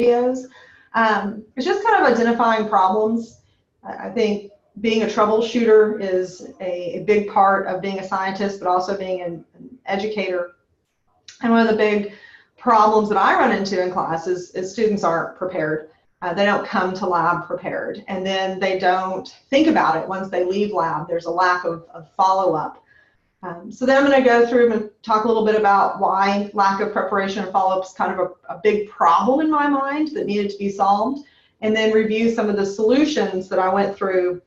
videos. It's just kind of identifying problems. I think being a troubleshooter is a big part of being a scientist, but also being an educator. And one of the big problems that I run into in class is students aren't prepared. They don't come to lab prepared, and then they don't think about it once they leave lab. There's a lack of follow-up. So then I'm going to go through and talk a little bit about why lack of preparation and follow-up is kind of a big problem in my mind that needed to be solved, and then review some of the solutions that I went through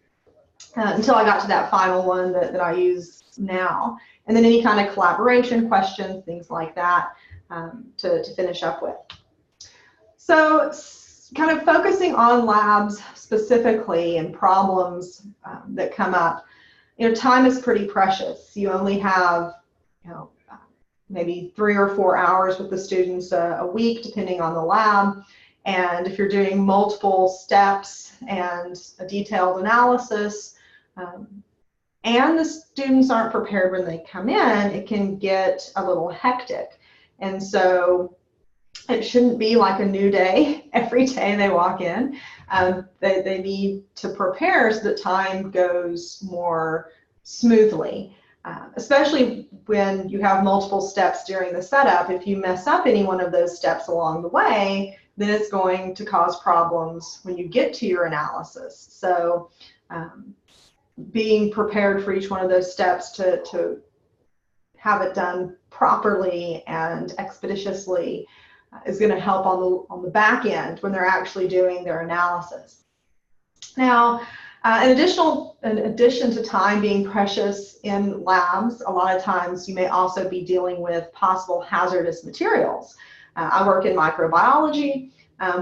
until I got to that final one that I use now. And then any kind of collaboration questions, things like that, to finish up with. So kind of focusing on labs specifically and problems that come up. Time is pretty precious. You only have, maybe 3 or 4 hours with the students a week, depending on the lab. And if you're doing multiple steps and a detailed analysis, and the students aren't prepared when they come in, it can get a little hectic. And so it shouldn't be like a new day every day they walk in. They need to prepare so that time goes more smoothly, especially when you have multiple steps during the setup. If you mess up any one of those steps along the way, then it's going to cause problems when you get to your analysis. So being prepared for each one of those steps to have it done properly and expeditiously is going to help on the back end when they're actually doing their analysis. Now, in addition to time being precious in labs, a lot of times you may also be dealing with possible hazardous materials. I work in microbiology.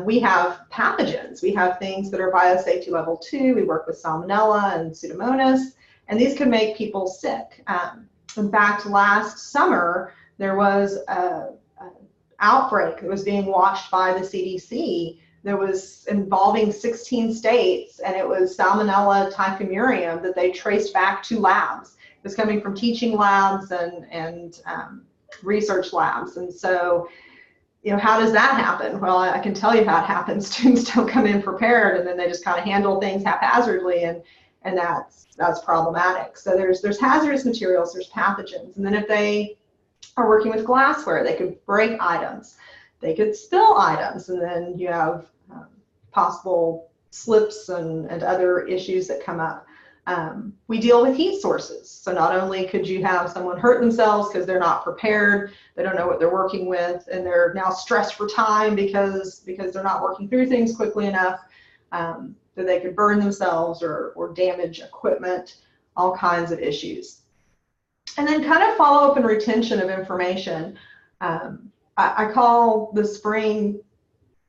We have pathogens. We have things that are biosafety level 2. We work with salmonella and pseudomonas, and these can make people sick. In fact, last summer, there was an outbreak that was being watched by the CDC that was involving 16 states, and it was Salmonella typhimurium that they traced back to labs. It was coming from teaching labs and research labs. And so, how does that happen? Well, I can tell you how it happens. Students don't come in prepared, and then they just kind of handle things haphazardly, and that's problematic. So there's hazardous materials, there's pathogens, and then if they are working with glassware, they could break items, they could spill items, and then you have possible slips and other issues that come up. We deal with heat sources. So not only could you have someone hurt themselves because they're not prepared, they don't know what they're working with, and they're now stressed for time because they're not working through things quickly enough, that they could burn themselves or damage equipment, all kinds of issues. And then kind of follow-up and retention of information. I call the spring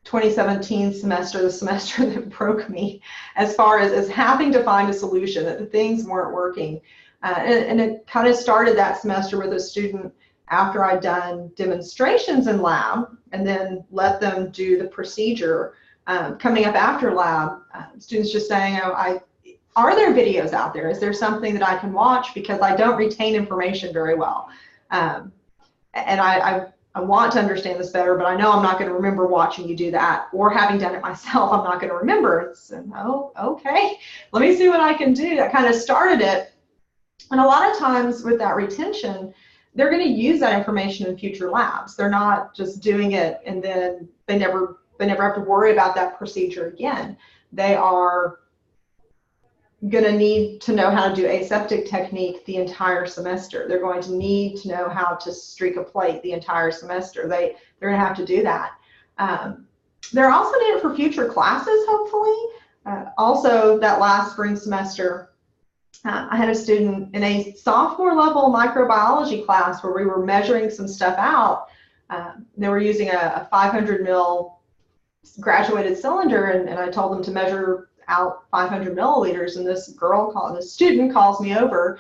2017 semester the semester that broke me, as far as having to find a solution, that the things weren't working. And it kind of started that semester with a student after I'd done demonstrations in lab and then let them do the procedure. Coming up after lab, students just saying, are there videos out there? Is there something that I can watch? Because I don't retain information very well. And I want to understand this better, but I know I'm not going to remember watching you do that, or having done it myself, I'm not going to remember. So, oh, okay, let me see what I can do. That kind of started it. And a lot of times with that retention, they're going to use that information in future labs. They're not just doing it and then they never have to worry about that procedure again. They are going to need to know how to do aseptic technique the entire semester. They're going to need to know how to streak a plate the entire semester. They're going to have to do that. They're also needed for future classes, hopefully. Also, that last spring semester, I had a student in a sophomore level microbiology class where we were measuring some stuff out. They were using a 500 ml graduated cylinder, and I told them to measure out 500 milliliters, and this student calls me over,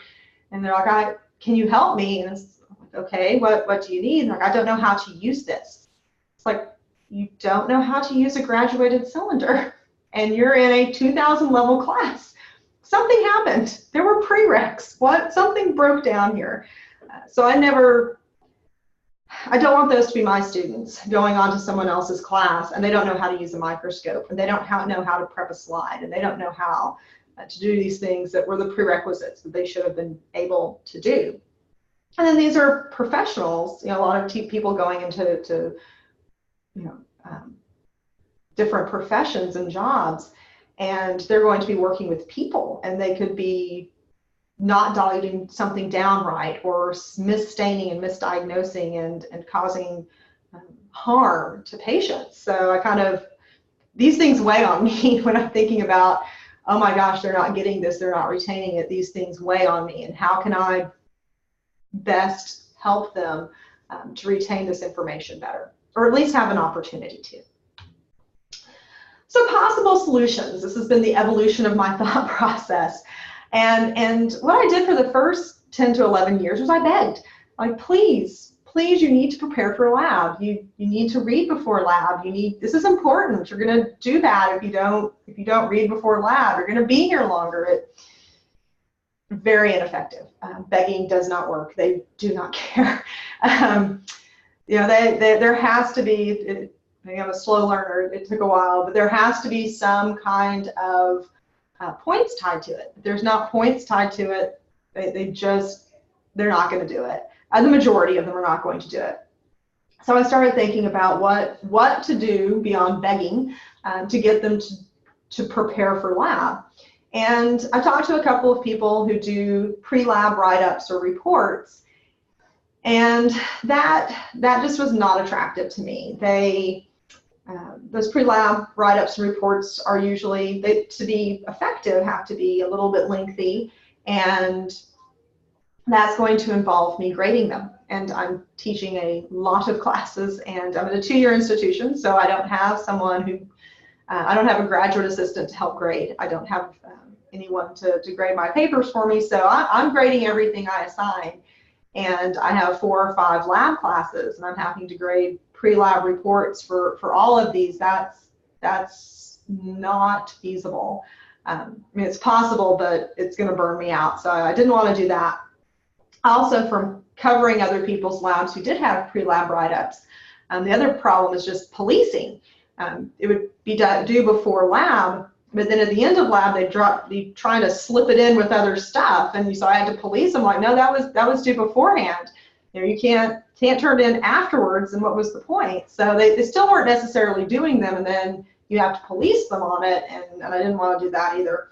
and they're like, can you help me? And it's like, okay, what do you need? Like, I don't know how to use this. It's like, you don't know how to use a graduated cylinder, and you're in a 2000 level class. Something happened. There were prereqs. Something broke down here. So I never I don't want those to be my students going on to someone else's class and they don't know how to use a microscope, and they don't know how to prep a slide, and they don't know how to do these things that were the prerequisites that they should have been able to do. And then these are professionals, a lot of people going into different professions and jobs, and they're going to be working with people, and they could be not diluting something down right, or misstaining and misdiagnosing and causing harm to patients. So these things weigh on me when I'm thinking about, oh my gosh, they're not getting this, they're not retaining it. These things weigh on me, and how can I best help them to retain this information better, or at least have an opportunity to. So possible solutions. This has been the evolution of my thought process. And what I did for the first 10 to 11 years was I begged, like, please, you need to prepare for lab. You need to read before lab. This is important. You're going to do that if you don't read before lab. You're going to be here longer. Very ineffective. Begging does not work. They do not care. There has to be. Maybe I'm a slow learner. It took a while, but there has to be some kind of points tied to it. If there's not points tied to it, they're not going to do it. The majority of them are not going to do it. So I started thinking about what to do beyond begging to get them to prepare for lab. And I talked to a couple of people who do pre-lab write-ups or reports, and that just was not attractive to me. Those pre-lab write-ups and reports are usually, to be effective, have to be a little bit lengthy, and that's going to involve me grading them. And I'm teaching a lot of classes, and I'm at a 2-year institution, so I don't have someone I don't have a graduate assistant to help grade. I don't have anyone to grade my papers for me, so I'm grading everything I assign. And I have 4 or 5 lab classes, and I'm having to grade pre-lab reports for all of these. That's not feasible. I mean, it's possible, but it's going to burn me out. So I didn't want to do that. Also, from covering other people's labs who did have pre-lab write-ups, the other problem is just policing. It would be due before lab, but then at the end of lab, they'd be trying to slip it in with other stuff, and so I had to police them. Like, no, that was due beforehand. You can't turn it in afterwards, and what was the point? So they still weren't necessarily doing them, and then you have to police them on it, and I didn't want to do that either.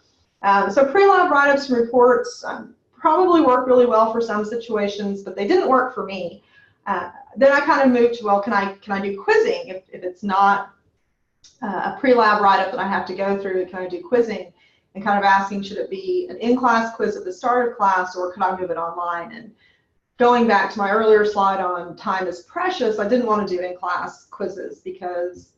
So pre-lab write-ups and reports probably work really well for some situations, but they didn't work for me. Then I kind of moved to, well, can I do quizzing if it's not a pre-lab write-up that I have to go through? Can I do quizzing? And kind of asking, should it be an in-class quiz at the start of class, or could I move it online? And going back to my earlier slide on time is precious, I didn't want to do in-class quizzes because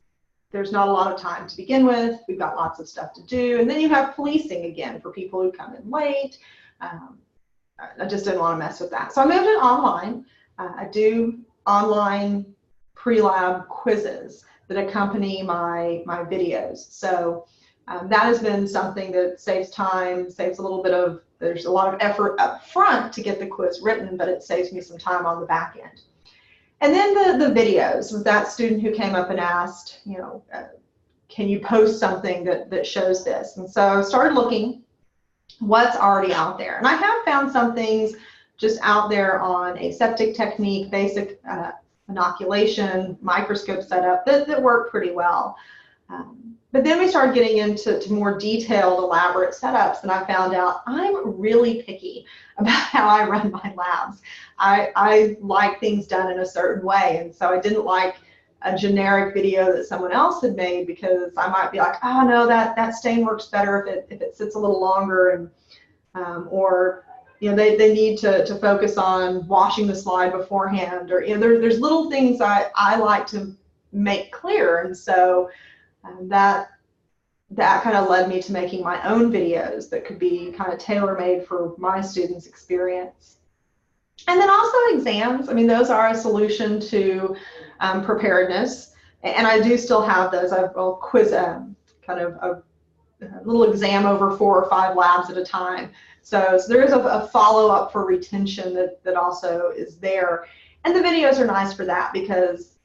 there's not a lot of time to begin with. We've got lots of stuff to do. And then you have policing again for people who come in late. I just didn't want to mess with that. So I moved it online. I do online pre-lab quizzes that accompany my videos. So that has been something that saves time, saves a little bit of, there's a lot of effort up front to get the quiz written, but it saves me some time on the back end. And then the videos, with that student who came up and asked, can you post something that shows this? And so I started looking what's already out there. And I have found some things just out there on aseptic technique, basic inoculation, microscope setup that work pretty well. But then we started getting into more detailed, elaborate setups, and I found out I'm really picky about how I run my labs. I like things done in a certain way, and so I didn't like a generic video that someone else had made, because I might be like, oh no, that stain works better if it sits a little longer, and or they need to focus on washing the slide beforehand, or there's little things I like to make clear, and so that kind of led me to making my own videos that could be kind of tailor-made for my students' experience. And then also exams. I mean, those are a solution to preparedness, and I do still have those. I'll quiz kind of a little exam over 4 or 5 labs at a time. So there is a follow-up for retention that also is there. And the videos are nice for that because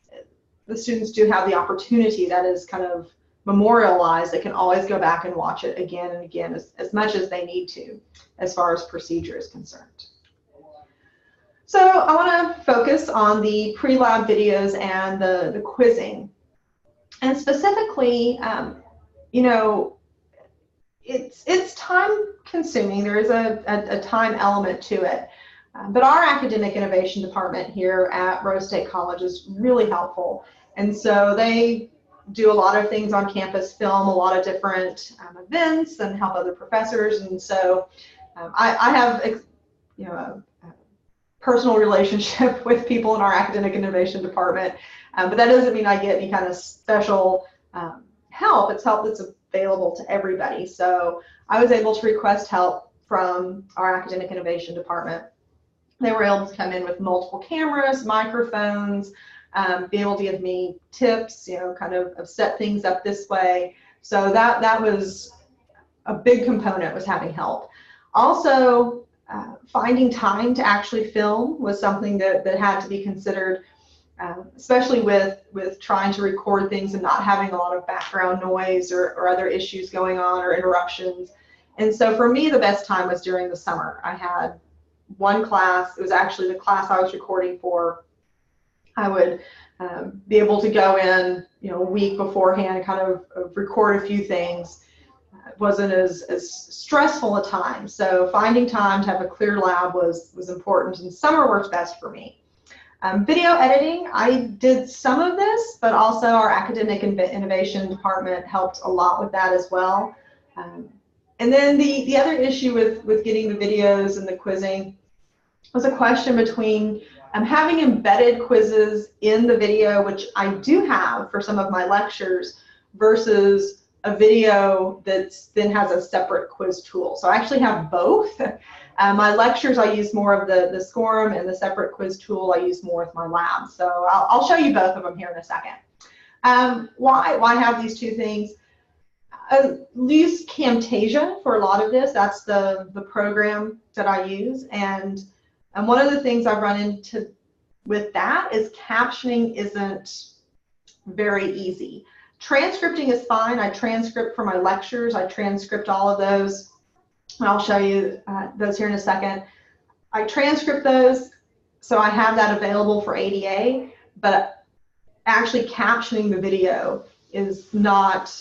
the students do have the opportunity that is kind of memorialized. They can always go back and watch it again and again as much as they need to as far as procedure is concerned. So I want to focus on the pre-lab videos and the quizzing. And specifically, you know, it's time consuming. There is a time element to it. But our academic innovation department here at Rose State College is really helpful. And so they do a lot of things on campus, film a lot of different events and help other professors. And so I have, you know, a personal relationship with people in our academic innovation department. But that doesn't mean I get any kind of special help. It's help that's available to everybody. So I was able to request help from our academic innovation department. They were able to come in with multiple cameras, microphones, be able to give me tips, you know, kind of set things up this way. So that was a big component, was having help. Also, finding time to actually film was something that had to be considered, especially with trying to record things and not having a lot of background noise or other issues going on or interruptions. And so for me, the best time was during the summer. I had one class, it was actually the class I was recording for. I would be able to go in, you know, a week beforehand, kind of record a few things. It wasn't as stressful a time. So finding time to have a clear lab was important, and summer works best for me. Video editing, I did some of this, but also our academic innovation department helped a lot with that as well. And then the other issue with getting the videos and the quizzing was a question between having embedded quizzes in the video, which I do have for some of my lectures, versus a video that then has a separate quiz tool. So I actually have both. My lectures, I use more of the SCORM, and the separate quiz tool I use more with my lab. So I'll show you both of them here in a second. Why have these two things? I use Camtasia for a lot of this. That's the program that I use. And one of the things I've run into with that is captioning isn't very easy. Transcripting is fine. I transcript for my lectures. I transcript all of those. I'll show you those here in a second. I transcript those, so I have that available for ADA, but actually captioning the video is not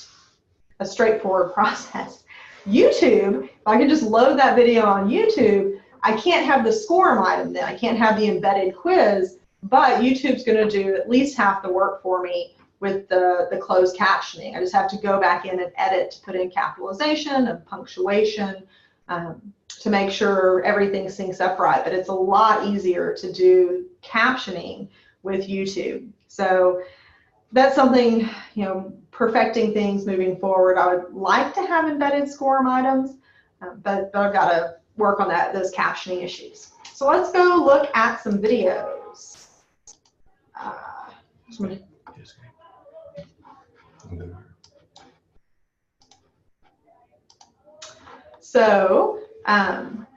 a straightforward process. YouTube, if I can just load that video on YouTube, I can't have the SCORM item then. I can't have the embedded quiz, but YouTube's going to do at least half the work for me with the closed captioning. I just have to go back in and edit to put in capitalization and punctuation to make sure everything syncs up right. But it's a lot easier to do captioning with YouTube. So that's something, you know, perfecting things moving forward. I would like to have embedded SCORM items, but I've got to work on those captioning issues. So let's go look at some videos. So I'm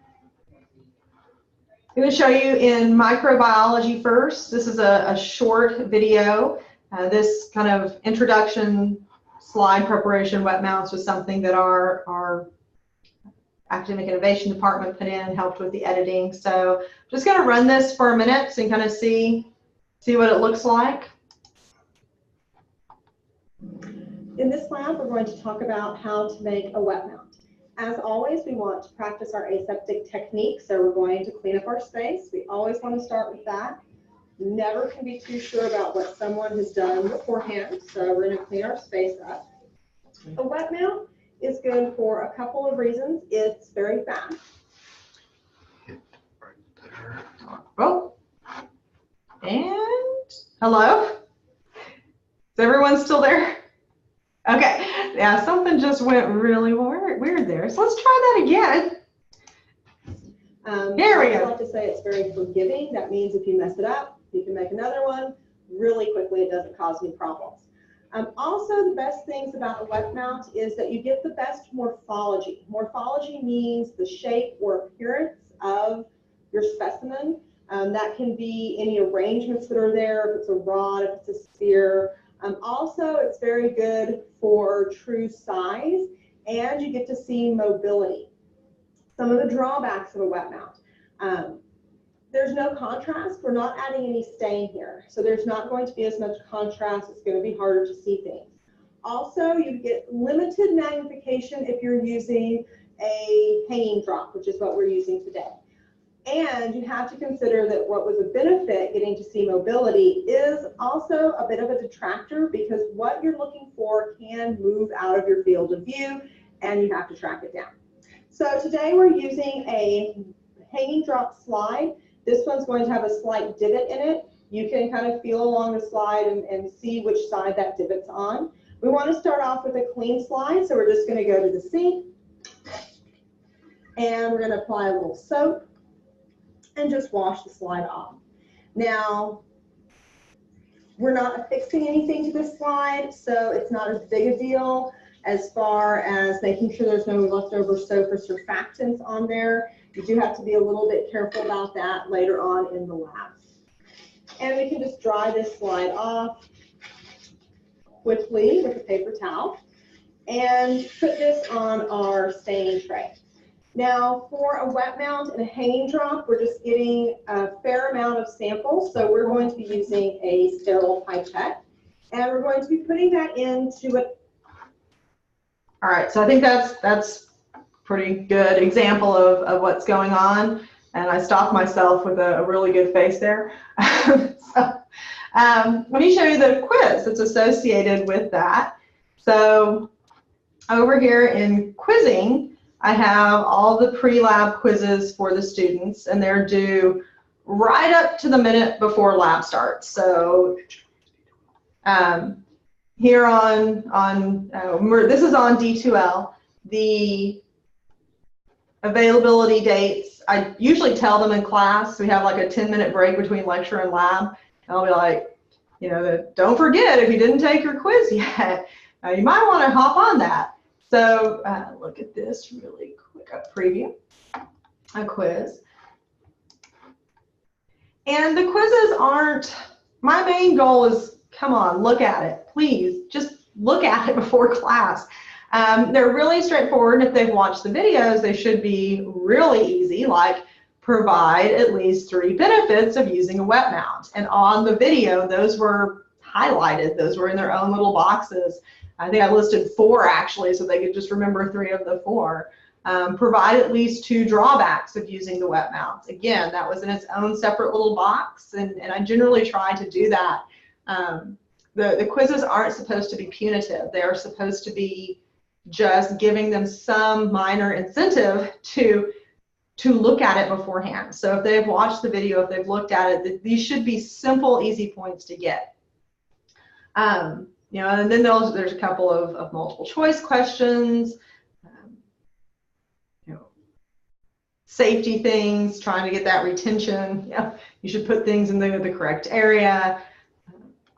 going to show you in microbiology first. This is a short video. This kind of introduction slide preparation wet mounts was something that our academic innovation department put in and helped with the editing. So I'm just going to run this for a minute so you can kind of see what it looks like. In this lab, we're going to talk about how to make a wet mount. As always, we want to practice our aseptic technique, so we're going to clean up our space. We always want to start with that. Never can be too sure about what someone has done beforehand, so we're going to clean our space up. A wet mount is good for a couple of reasons. It's very fast. Oh, and hello? Is everyone still there? Okay, yeah, something just went really weird there. So let's try that again. There we go. I like to say it's very forgiving. That means if you mess it up, you can make another one really quickly. It doesn't cause any problems. Also, the best things about a wet mount is that you get the best morphology. Morphology means the shape or appearance of your specimen. That can be any arrangements that are there, if it's a rod, if it's a sphere. Also, it's very good for true size, and you get to see mobility. Some of the drawbacks of a wet mount. There's no contrast. We're not adding any stain here. So there's not going to be as much contrast. It's going to be harder to see things. Also, you get limited magnification if you're using a hanging drop, which is what we're using today. And you have to consider that what was a benefit, getting to see mobility, is also a bit of a detractor, because what you're looking for can move out of your field of view and you have to track it down. So today we're using a hanging drop slide. This one's going to have a slight divot in it. You can kind of feel along the slide and see which side that divot's on. We want to start off with a clean slide, so we're just going to go to the sink and we're going to apply a little soap and just wash the slide off. Now, we're not affixing anything to this slide, so it's not as big a deal as far as making sure there's no leftover soap or surfactants on there. You do have to be a little bit careful about that later on in the lab. And we can just dry this slide off quickly with a paper towel and put this on our staining tray. Now, for a wet mount and a hanging drop, we're just getting a fair amount of samples, so we're going to be using a sterile pipette, and we're going to be putting that into it. All right, so I think that's pretty good example of what's going on, and I stopped myself with a really good face there. So, let me show you the quiz that's associated with that. So over here in quizzing, I have all the pre-lab quizzes for the students, and they're due right up to the minute before lab starts. So here this is on D2L, the availability dates, I usually tell them in class. We have like a 10-minute break between lecture and lab. And I'll be like, don't forget, if you didn't take your quiz yet, you might want to hop on that. So look at this really quick, a preview, a quiz. And the quizzes aren't, my main goal is, come on, look at it. Please, just look at it before class. They're really straightforward. If they've watched the videos, they should be really easy, like provide at least 3 benefits of using a wet mount. And on the video, those were highlighted. Those were in their own little boxes. I think I listed 4 actually, so they could just remember 3 of the 4. Provide at least 2 drawbacks of using the wet mount. Again, that was in its own separate little box, and I generally try to do that. The quizzes aren't supposed to be punitive. They are supposed to be just giving them some minor incentive to look at it beforehand. So if they've watched the video, if they've looked at it, these should be simple, easy points to get. And then there's a couple of multiple choice questions, safety things, trying to get that retention. You should put things in the correct area.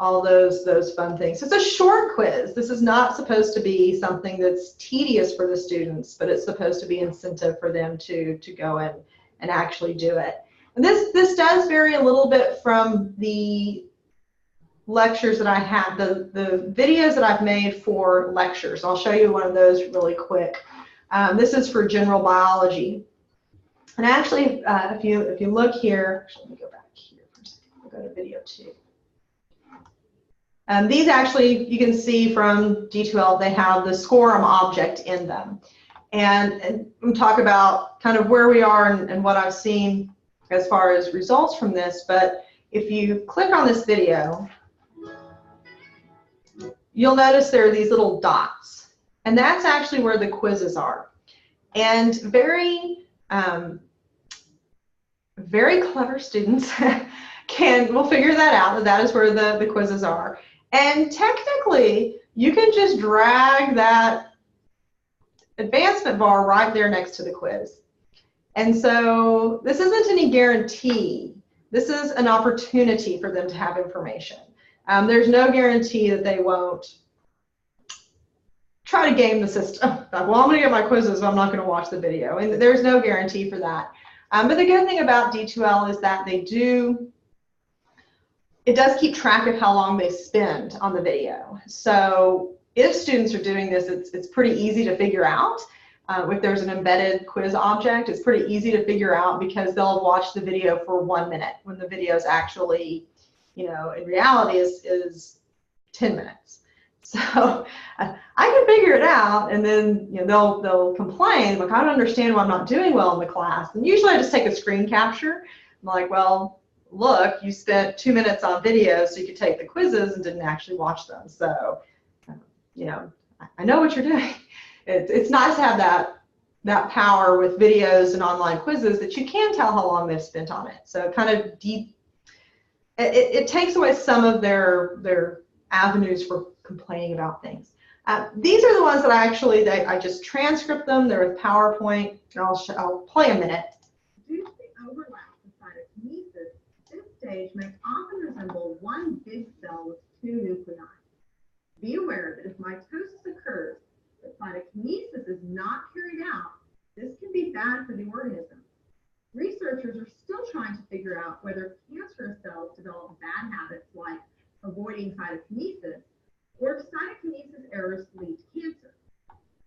All those fun things. So it's a short quiz. This is not supposed to be something that's tedious for the students, but it's supposed to be incentive for them to go in and actually do it. And this does vary a little bit from the lectures that I have, the videos that I've made for lectures. I'll show you one of those really quick. This is for general biology. And actually, if you look here, actually, let me go back here for a second. We'll go to video 2. These actually, you can see from D2L, they have the SCORM object in them. And we'll talk about kind of where we are and what I've seen as far as results from this. But if you click on this video, you'll notice there are these little dots. And that's actually where the quizzes are. And very clever students will figure that out, that is where the quizzes are. And technically, you can just drag that advancement bar right there next to the quiz. And so this isn't any guarantee. This is an opportunity for them to have information. There's no guarantee that they won't try to game the system. Well, I'm going to get my quizzes, but I'm not going to watch the video. And there's no guarantee for that. But the good thing about D2L is that it does keep track of how long they spend on the video. So if students are doing this, it's pretty easy to figure out. If there's an embedded quiz object, it's pretty easy to figure out because they'll watch the video for 1 minute when the video is actually, in reality is 10 minutes. So I can figure it out, and then they'll complain, like, I don't understand why I'm not doing well in the class. And usually I just take a screen capture. I'm like, well, look, you spent 2 minutes on video so you could take the quizzes and didn't actually watch them. So, I know what you're doing. It's nice to have that power with videos and online quizzes that you can tell how long they've spent on it. So it takes away some of their avenues for complaining about things. These are the ones that I just transcript them. They're with PowerPoint, and I'll play a minute. Due to the overlap in cytokinesis, this stage may often resemble one big cell with 2 nuclei. Be aware that if mitosis occurs, but cytokinesis is not carried out, this can be bad for the organism. Researchers are still trying to figure out whether cancerous cells develop bad habits like avoiding cytokinesis, or if cytokinesis errors lead to cancer.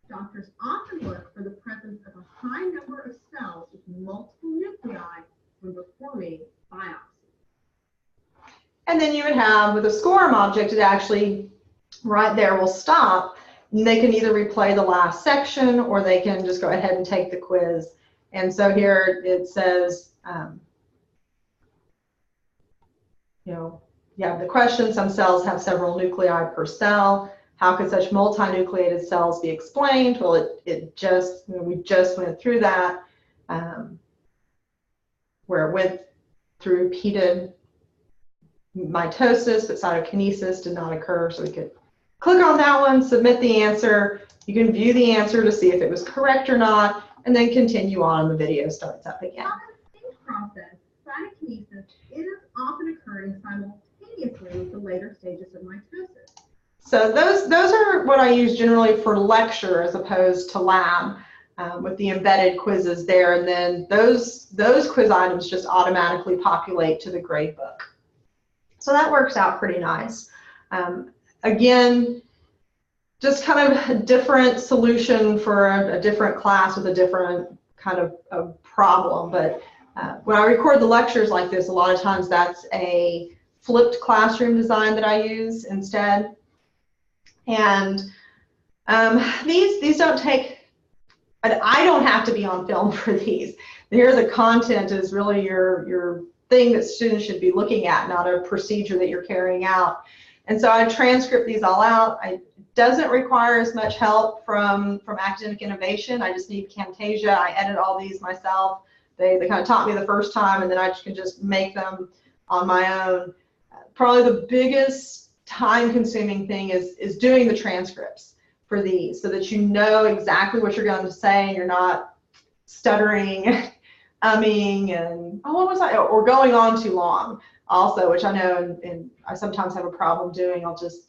Doctors often look for the presence of a high number of cells with multiple nuclei when performing biopsy. And then you would have, with a SCORM object, it actually right there will stop. And they can either replay the last section, or they can just go ahead and take the quiz. And so here it says, you have the question, some cells have several nuclei per cell. How could such multinucleated cells be explained? Well, we just went through that, where it went through repeated mitosis, but cytokinesis did not occur. So we could click on that one, submit the answer. You can view the answer to see if it was correct or not, and then continue on. The video starts up again. In the process, cytokinesis is often occurring simultaneously with the later stages of mitosis. So those are what I use generally for lecture as opposed to lab, with the embedded quizzes there, and then those quiz items just automatically populate to the grade book. So that works out pretty nice. Again, just kind of a different solution for a different class with a different kind of problem. But when I record the lectures like this, a lot of times that's a flipped classroom design that I use instead. And these don't take, I don't have to be on film for these. Here the content is really your thing that students should be looking at, not a procedure that you're carrying out. And so I transcript these all out. It doesn't require as much help from academic innovation. I just need Camtasia. I edit all these myself. They kind of taught me the first time, and then I can just make them on my own. Probably the biggest time-consuming thing is doing the transcripts for these, so that you know exactly what you're going to say and you're not stuttering, umming, and what was I, or going on too long. Also, which I know, and I sometimes have a problem doing.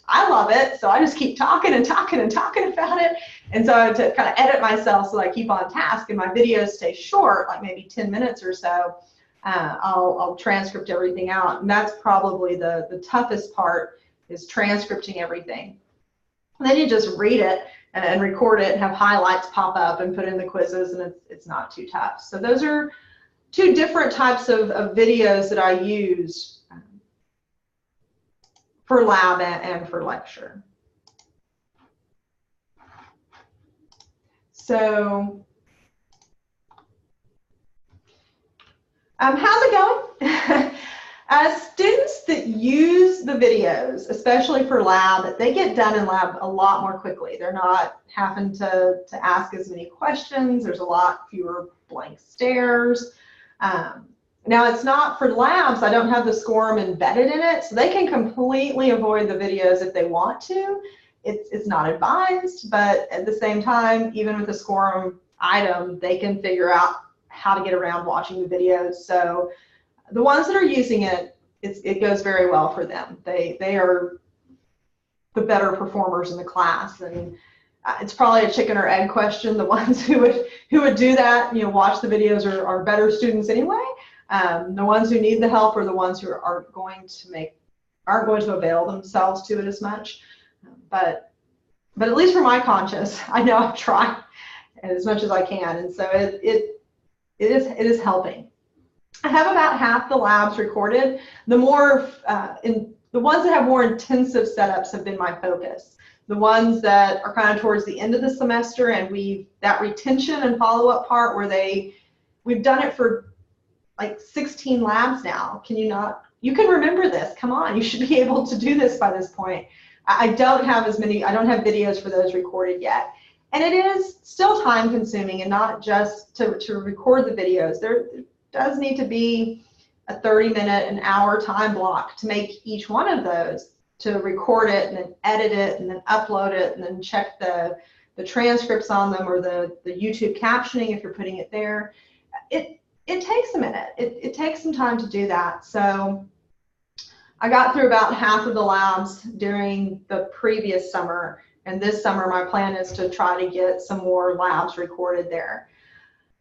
I love it, so I just keep talking and talking and talking about it. And so to kind of edit myself so that I keep on task and my videos stay short, like maybe 10 minutes or so, I'll transcript everything out. And that's probably the toughest part, is transcripting everything. And then you just read it and record it and have highlights pop up and put in the quizzes, and it's not too tough. So those are 2 different types of videos that I use for lab and for lecture. So how's it going? Students that use the videos, especially for lab, they get done in lab a lot more quickly. They're not having to ask as many questions. There's a lot fewer blank stares. Now, it's not for labs. I don't have the SCORM embedded in it, so they can completely avoid the videos if they want to. It's not advised, but at the same time, even with the SCORM item, they can figure out how to get around watching the videos. So the ones that are using it, it goes very well for them. They are the better performers in the class. And it's probably a chicken or egg question. The ones who would do that, watch the videos are better students anyway. The ones who need the help are the ones who aren't going to avail themselves to it as much. But at least for my conscience, I know I've tried as much as I can, and so it is helping. I have about half the labs recorded. The ones that have more intensive setups have been my focus. The ones that are kind of towards the end of the semester, and that retention and follow-up part where we've done it for like 16 labs now. You can remember this, come on, you should be able to do this by this point. I don't have videos for those recorded yet. And it is still time consuming, and not just to record the videos. There does need to be a 30-minute, an hour time block to make each one of those, to record it and then edit it and then upload it and then check the transcripts on them, or the YouTube captioning if you're putting it there. It takes a minute. It takes some time to do that. So I got through about half of the labs during the previous summer, and this summer my plan is to try to get some more labs recorded there.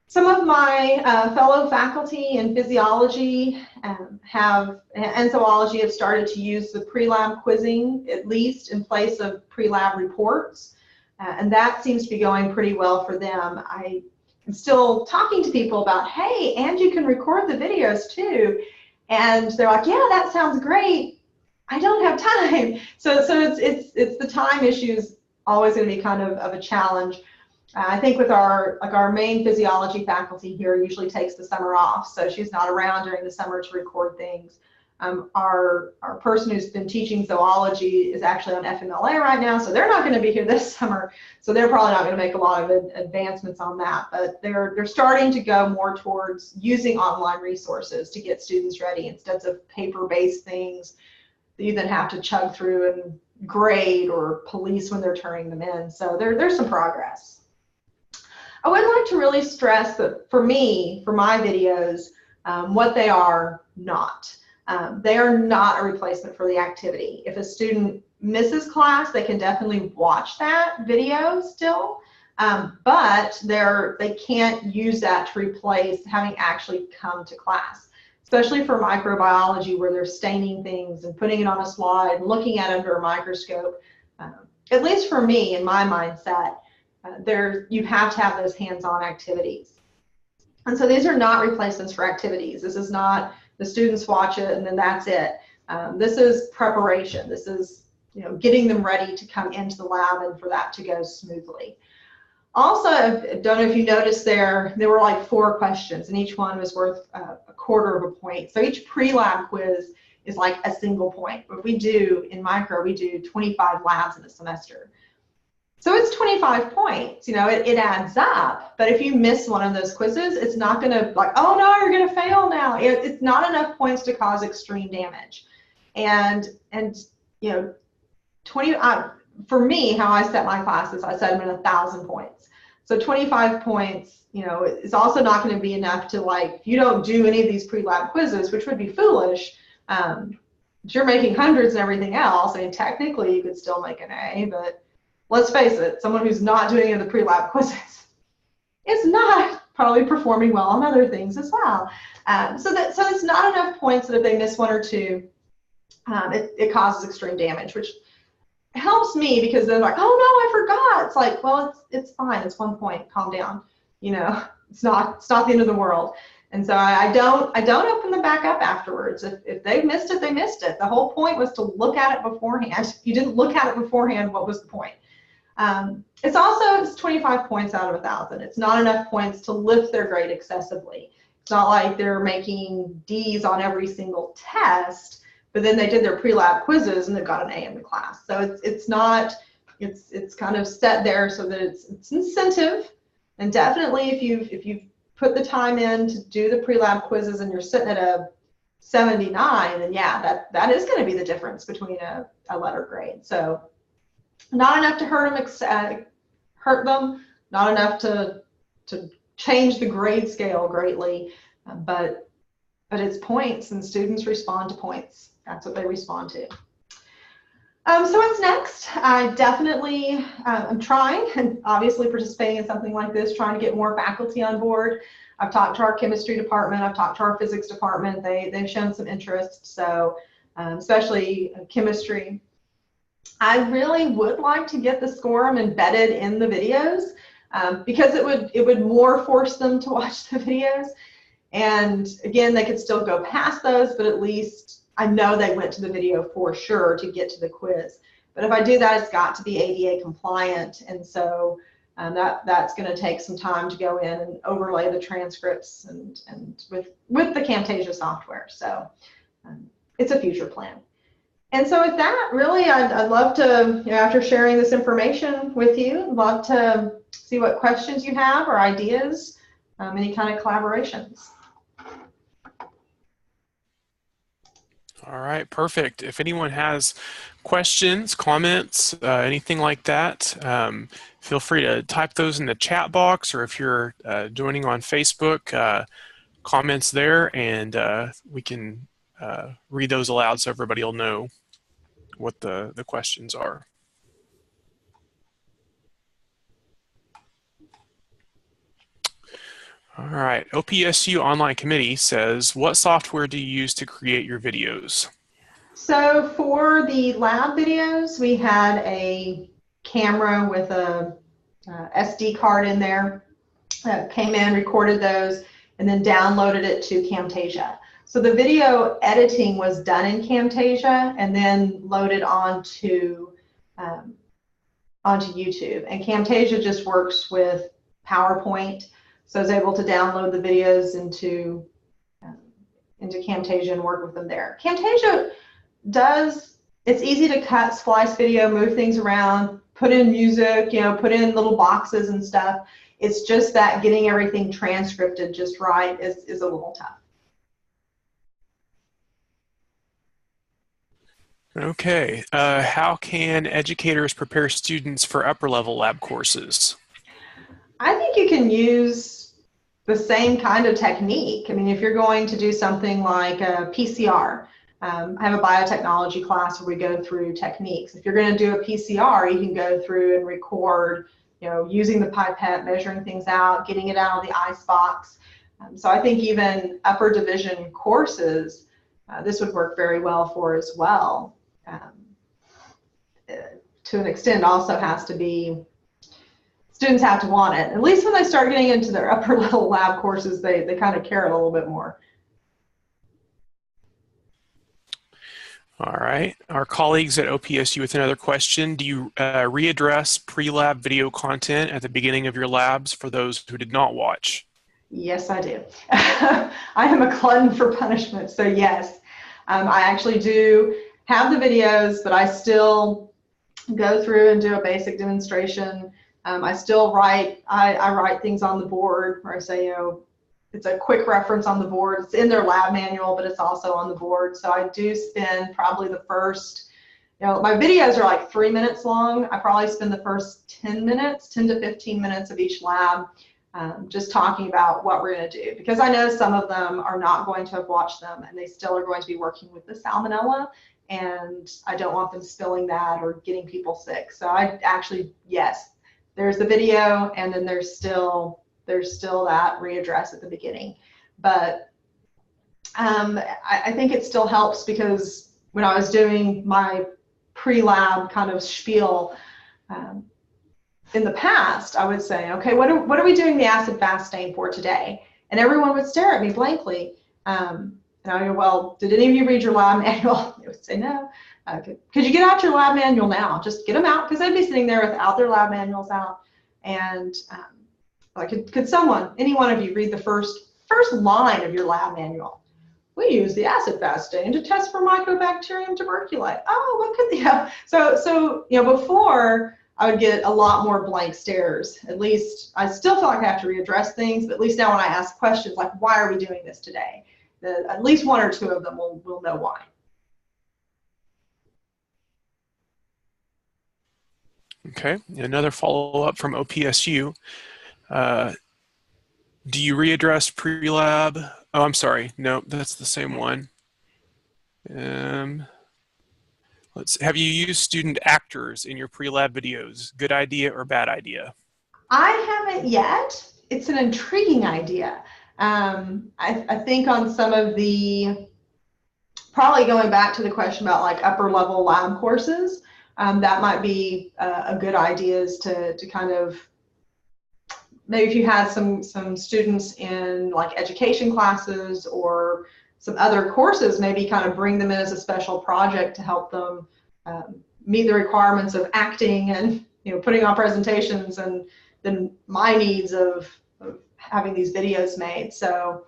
Some of my fellow faculty in physiology and zoology have started to use the pre-lab quizzing, at least in place of pre-lab reports, and that seems to be going pretty well for them. I am still talking to people about, hey, and you can record the videos too, and they're like, yeah, that sounds great. I don't have time. So it's the time issues always going to be kind of a challenge. I think with our main physiology faculty here usually takes the summer off, so she's not around during the summer to record things. Our person who's been teaching zoology is actually on FMLA right now, so they're not going to be here this summer, so they're probably not going to make a lot of advancements on that, but they're starting to go more towards using online resources to get students ready instead of paper-based things that you then have to chug through and grade or police when they're turning them in. So there's some progress. I would like to really stress that for me, for my videos, what they are not. They are not a replacement for the activity. If a student misses class, they can definitely watch that video still, but they can't use that to replace having actually come to class, especially for microbiology where they're staining things and putting it on a slide, looking at it under a microscope. At least for me, in my mindset, you have to have those hands-on activities. And so these are not replacements for activities. This is not the students watch it and then that's it. This is preparation. This is getting them ready to come into the lab and for that to go smoothly. Also, I don't know if you noticed there were like 4 questions and each one was worth a quarter of a point. So each pre-lab quiz is like a single point. But we do, in micro, we do 25 labs in a semester. So it's 25 points, it adds up, but if you miss one of those quizzes, it's not going to like, oh no, you're going to fail now. It's not enough points to cause extreme damage. And for me, how I set my classes, I set them at 1,000 points. So 25 points, is also not going to be enough to like, if you don't do any of these pre-lab quizzes, which would be foolish, you're making hundreds and everything else. I mean, technically you could still make an A, but let's face it, someone who's not doing any of the pre-lab quizzes is not probably performing well on other things as well. So it's not enough points that if they miss 1 or 2, it causes extreme damage, which helps me because they're like, oh no, I forgot. It's like, well, it's fine. It's 1 point. Calm down. It's not the end of the world. And so I don't open them back up afterwards. If they missed it, they missed it. The whole point was to look at it beforehand. If you didn't look at it beforehand, what was the point? It's 25 points out of 1,000. It's not enough points to lift their grade excessively. It's not like they're making D's on every single test, but then they did their pre-lab quizzes and they've got an A in the class. So it's kind of set there so that it's incentive. And definitely if you've put the time in to do the pre-lab quizzes and you're sitting at a 79, then yeah, that is going to be the difference between a letter grade. So not enough to hurt them, not enough to change the grade scale greatly, but it's points, and students respond to points. That's what they respond to. So what's next? I definitely, I'm trying and obviously participating in something like this, trying to get more faculty on board. I've talked to our chemistry department, I've talked to our physics department, they've shown some interest, so especially chemistry. I really would like to get the SCORM embedded in the videos because it would more force them to watch the videos. And again, they could still go past those, but at least I know they went to the video for sure to get to the quiz. But if I do that, it's got to be ADA compliant, and so that's going to take some time to go in and overlay the transcripts and with the Camtasia software. So it's a future plan. And so with that, really, I'd love to, after sharing this information with you, love to see what questions you have or ideas, any kind of collaborations. All right, perfect. If anyone has questions, comments, anything like that, feel free to type those in the chat box, or if you're joining on Facebook, comments there, and we can read those aloud so everybody will know what the questions are. All right, OPSU Online Committee says, what software do you use to create your videos? So for the lab videos, we had a camera with a SD card in there. Came in, recorded those, and then downloaded it to Camtasia. So the video editing was done in Camtasia and then loaded onto YouTube. And Camtasia just works with PowerPoint. So I was able to download the videos into Camtasia and work with them there. Camtasia it's easy to cut, splice video, move things around, put in music, put in little boxes and stuff. It's just that getting everything transcripted just right is a little tough. Okay, how can educators prepare students for upper level lab courses? I think you can use the same kind of technique. I mean, if you're going to do something like a PCR, I have a biotechnology class where we go through techniques. If you're going to do a PCR, you can go through and record, using the pipette, measuring things out, getting it out of the ice box. So I think even upper division courses, this would work very well for as well. To an extent, also has to be, students have to want it. At least when they start getting into their upper level lab courses, they kind of care a little bit more. All right. Our colleagues at OPSU with another question. Do you readdress pre-lab video content at the beginning of your labs for those who did not watch? Yes, I do. I am a glutton for punishment, so yes. I actually do have the videos, but I still go through and do a basic demonstration. I still write, I write things on the board where I say, it's a quick reference on the board. It's in their lab manual, but it's also on the board. So I do spend probably the first, my videos are like 3 minutes long. I probably spend the first 10 to 15 minutes of each lab just talking about what we're going to do. Because I know some of them are not going to have watched them and they still are going to be working with the salmonella. And I don't want them spilling that or getting people sick. So I actually, yes, there's the video and then there's still that readdress at the beginning. But I think it still helps because when I was doing my pre-lab kind of spiel in the past, I would say, okay, what are we doing the acid fast stain for today? And everyone would stare at me blankly. And I go, well, did any of you read your lab manual? They would say no. Could you get out your lab manual now? Just get them out, because they'd be sitting there without their lab manuals out. And like, could someone, any one of you, read the first line of your lab manual? We use the acid fast stain to test for Mycobacterium tuberculate. Oh, what could the so before I would get a lot more blank stares. At least I still feel like I have to readdress things, but at least now when I ask questions like, why are we doing this today? At least one or two of them will know why. Okay, another follow-up from OPSU. Do you readdress pre-lab? Oh, I'm sorry. No, that's the same one. Have you used student actors in your pre-lab videos? Good idea or bad idea? I haven't yet. It's an intriguing idea. I think on some of the, probably going back to the question about like upper level lab courses, that might be a good idea, is to kind of, maybe if you had some students in like education classes or some other courses, maybe kind of bring them in as a special project to help them meet the requirements of acting and, you know, putting on presentations, and then my needs of having these videos made. So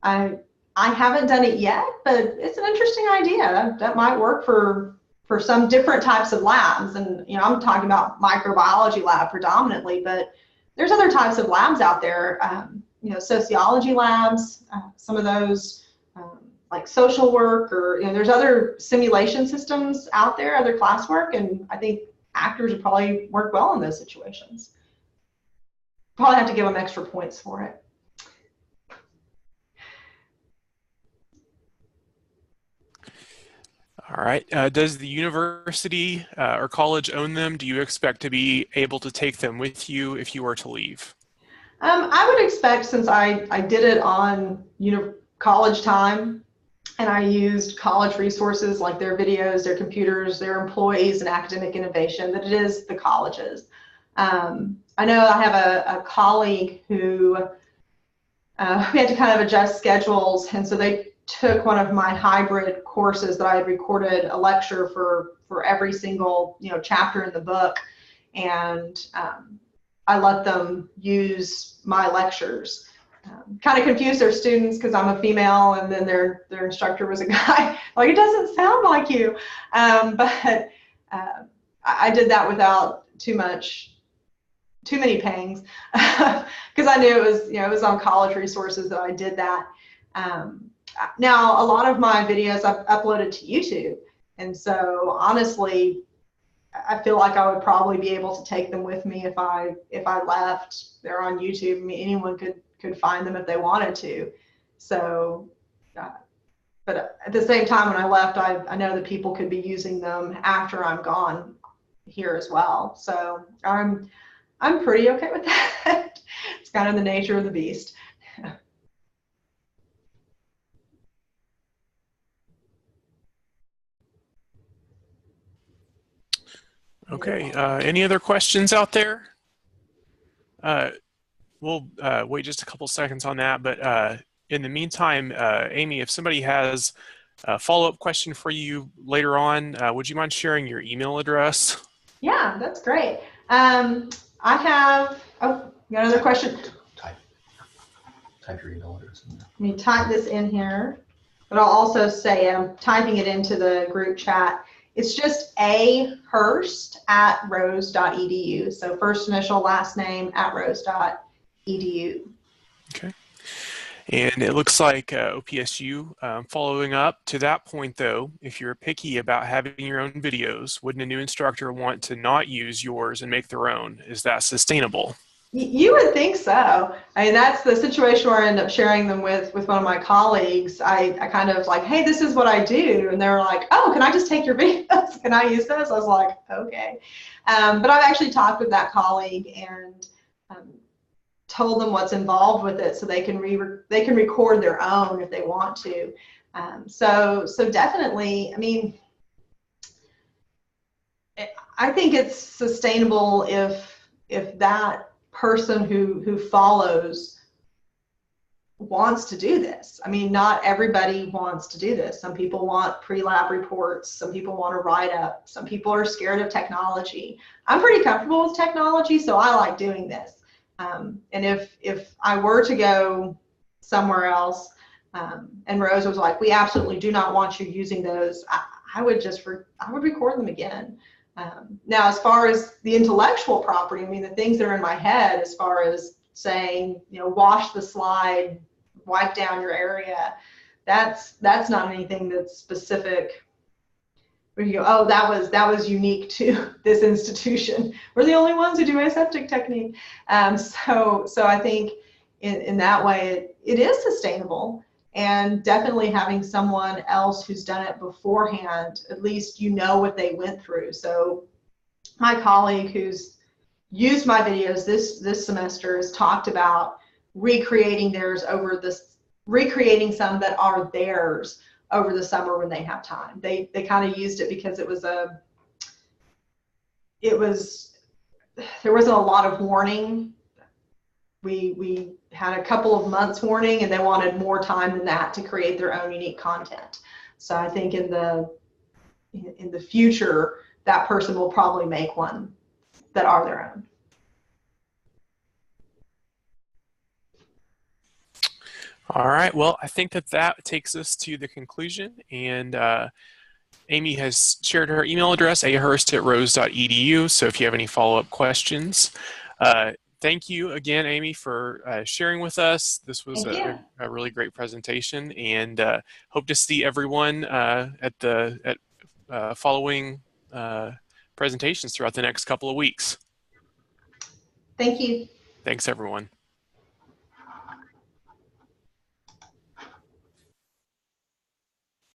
I haven't done it yet, but it's an interesting idea. That might work for some different types of labs. And, you know, I'm talking about microbiology lab predominantly, but there's other types of labs out there, you know, sociology labs, some of those, like social work, or, you know, there's other simulation systems out there, other classwork, and I think actors would probably work well in those situations. Probably have to give them extra points for it. All right. Does the university or college own them? Do you expect to be able to take them with you if you were to leave? I would expect, since I did it on, you know, college time, and I used college resources like their videos, their computers, their employees, and academic innovation, that it is the colleges. I know I have a colleague who we had to kind of adjust schedules, and so they took one of my hybrid courses that I had recorded a lecture for every single, you know, chapter in the book, and I let them use my lectures. Kind of confused their students because I'm a female, and then their instructor was a guy. Like, it doesn't sound like you. But I did that without too many pangs, because I knew it was, you know, it was on college resources that I did that. Now, a lot of my videos I've uploaded to YouTube, and so honestly, I feel like I would probably be able to take them with me if I left. They're on YouTube. I mean, anyone could find them if they wanted to. So, but at the same time, when I left, I know that people could be using them after I'm gone here as well. So I'm pretty okay with that. It's kind of the nature of the beast. Okay. Any other questions out there? We'll wait just a couple seconds on that, but in the meantime, Amy, if somebody has a follow-up question for you later on, would you mind sharing your email address? Yeah, that's great. I have, oh, you got another question? Type your email address in there. Let me type this in here, but I'll also say I'm typing it into the group chat. It's just ahurst@rose.edu. So first initial, last name @rose.edu. Okay. And it looks like OPSU, following up to that point though, if you're picky about having your own videos, wouldn't a new instructor want to not use yours and make their own? Is that sustainable? You would think so. I mean, that's the situation where I end up sharing them with one of my colleagues. I kind of like, hey, this is what I do. And they were like, oh, can I just take your videos? Can I use this? I was like, okay. But I've actually talked with that colleague and told them what's involved with it, so they can record their own if they want to. So definitely, I mean, I think it's sustainable if that person who follows wants to do this. I mean, not everybody wants to do this. Some people want pre-lab reports. Some people want to write up. Some people are scared of technology. I'm pretty comfortable with technology, so I like doing this. And if I were to go somewhere else, and Rose was like, we absolutely do not want you using those, I would record them again. Now, as far as the intellectual property, I mean, the things that are in my head, as far as saying, you know, wash the slide, wipe down your area, that's not anything that's specific. Where you go, oh, that was unique to this institution. We're the only ones who do aseptic technique. So I think in that way it is sustainable. and definitely having someone else who's done it beforehand, at least you know what they went through. So my colleague who's used my videos this semester has talked about recreating recreating some that are theirs over the summer when they have time. They kind of used it because there wasn't a lot of warning. We had a couple of months warning, and they wanted more time than that to create their own unique content. So I think in the future, that person will probably make one that are their own. All right, well, I think that takes us to the conclusion, and Amy has shared her email address, ahurst@rose.edu, so if you have any follow-up questions. Thank you again, Amy, for sharing with us. This was a really great presentation, and hope to see everyone at following presentations throughout the next couple of weeks. Thank you. Thanks, everyone.